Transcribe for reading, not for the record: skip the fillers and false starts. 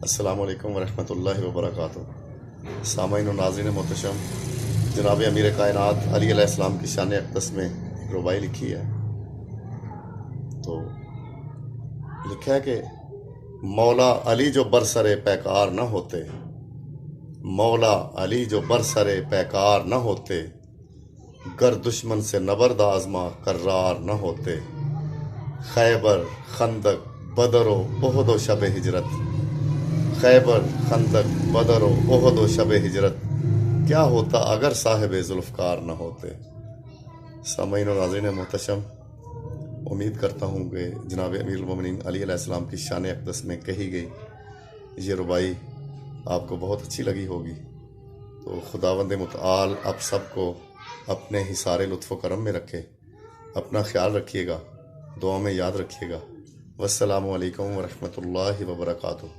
السلام علیکم ورحمۃ اللہ وبرکاتہ۔ سامعین و ناظرین محتشم، جناب امیر کائنات علی علیہ السلام کی شان اقدس میں ایک ربائی لکھی ہے۔ تو لکھا ہے کہ مولا علی جو برسر پیکار نہ ہوتے، مولا علی جو برسر پیکار نہ ہوتے، گر دشمن سے نبرد آزما کرار نہ ہوتے، خیبر خندق بدر و احد و شب ہجرت، خیبر خندق بدر و احد و شب ہجرت کیا ہوتا اگر صاحب ذوالفقار نہ ہوتے۔ سامعین و ناظرین محتشم، امید کرتا ہوں کہ جناب امیر المومنین علی علیہ السلام کی شان اقدس میں کہی گئی یہ ربائی آپ کو بہت اچھی لگی ہوگی۔ تو خداوند متعال آپ سب کو اپنے حصار لطف و کرم میں رکھے۔ اپنا خیال رکھیے گا، دعا میں یاد رکھیے گا۔ والسلام علیکم ورحمۃ اللہ وبرکاتہ۔